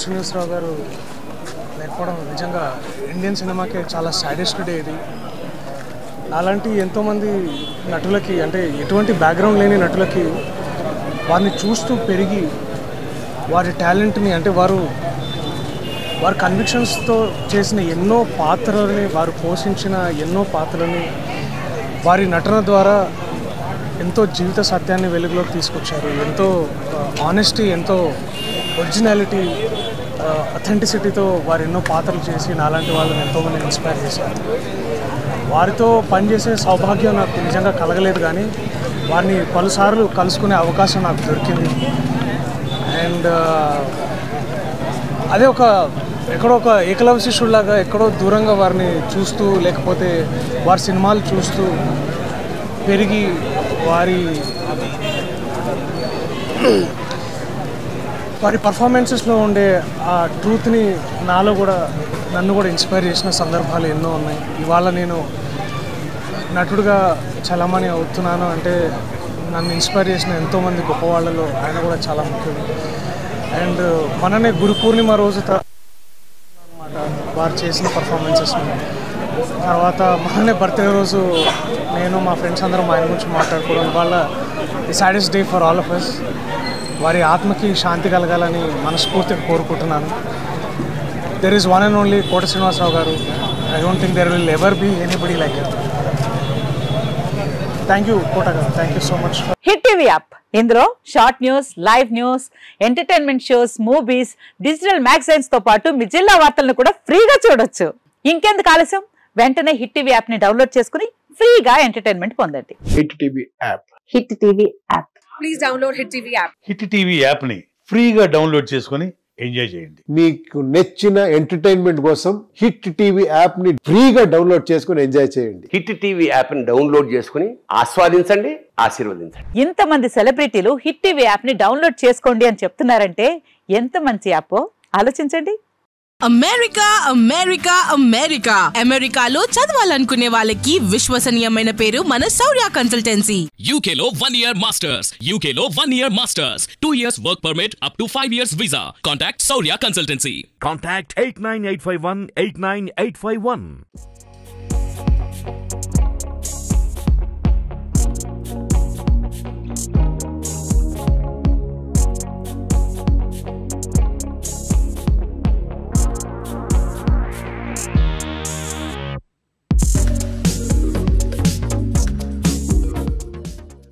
శ్రీనివాసరావు గారు లేకపోవడం నిజంగా ఇండియన్ సినిమాకి చాలా సాడెస్ట్ డే ఇది. అలాంటి ఎంతోమంది నటులకి, అంటే ఎటువంటి బ్యాక్గ్రౌండ్ లేని నటులకి వారిని చూస్తూ పెరిగి వారి టాలెంట్ని, అంటే వారి కన్విక్షన్స్తో చేసిన ఎన్నో పాత్రలని, వారు పోషించిన ఎన్నో పాత్రలని వారి నటన ద్వారా ఎంతో జీవిత సత్యాన్ని వెలుగులోకి తీసుకొచ్చారు. ఎంతో ఆనెస్టీ, ఎంతో ఒరిజినాలిటీ, అథెంటిసిటీతో వారు ఎన్నో పాత్రలు చేసి నాలాంటి వాళ్ళని ఎంతోమంది ఇన్స్పైర్ చేశారు. వారితో పనిచేసే సౌభాగ్యం నాకు నిజంగా కలగలేదు, కానీ వారిని పలుసార్లు కలుసుకునే అవకాశం నాకు దొరికింది. అండ్ అదే ఎక్కడో ఒక ఏకలవ్య శిష్యుడిలాగా ఎక్కడో దూరంగా వారిని చూస్తూ, లేకపోతే వారి సినిమాలు చూస్తూ పెరిగి వారి పర్ఫార్మెన్సెస్లో ఉండే ఆ ట్రూత్ని నన్ను కూడా ఇన్స్పైర్ చేసిన సందర్భాలు ఎన్నో ఉన్నాయి. ఇవాళ నేను నటుడుగా చలామణి అవుతున్నాను అంటే నన్ను ఇన్స్పైర్ చేసిన ఎంతోమంది గొప్ప వాళ్ళలో ఆయన కూడా చాలా ముఖ్యం. అండ్ మననే గురు పూర్ణిమ రోజు అన్నమాట వారు చేసిన పర్ఫార్మెన్సెస్ని, తర్వాత మననే బర్త్డే రోజు నేను మా ఫ్రెండ్స్ అందరం ఆయన గురించి మాట్లాడుకోవడం వాళ్ళ the saddest day for all of us. వారి ఆత్మకి శాంతి కలగాలని మనస్ఫూర్తిగా కోరుకుంటున్నాను. There is one and only Kota Srinivasarao garu. I don't think there will ever be anybody like him. Thank you Kota garu, thank you so much. Hit TV app, ఇందులో short news, live news, entertainment shows, movies, digital magazines తో పాటు మీ జిల్లా వార్తలను కూడా ఫ్రీగా చూడొచ్చు. ఇంకెందుకు ఆలస్యం, వెంటనే హిట్ టీవీ యాప్ ని డౌన్లోడ్ చేసుకుని ఫ్రీగా ఎంటర్టైన్మెంట్ పొందండి. Hit TV app. Hit TV app. Please download hit TV app. Hit TV app ని ఫ్రీగా డౌన్లోడ్ చేసుకుని ఎంజాయ్ చేయండి. మీకు నచ్చిన ఎంటర్టైన్మెంట్ కోసం హిట్ టీవీ యాప్ ని ఫ్రీగా డౌన్లోడ్ చేసుకుని ఎంజాయ్ చేయండి. హిట్ టీవీ యాప్ ని డౌన్లోడ్ చేసుకుని ఆస్వాదించండి, ఆశీర్వదించండి. ఇంతమంది సెలబ్రిటీలు హిట్ టీవీ యాప్ ని డౌన్లోడ్ చేసుకోండి అని చెప్తున్నారంటే ఎంత మంచి యాప్ ఆలోచించండి. అమెరికా అమెరికా అమెరికా అమెరికాలో చదవాలనుకునే వాళ్ళకి విశ్వసనీయమైన పేరు మన శౌర్య కన్సల్టెన్సీ. UK లో 1 year masters, UK లో 1 year masters, 2 years work permit up to 5 years visa. Contact Saurya Consultancy. Contact 89851 89851.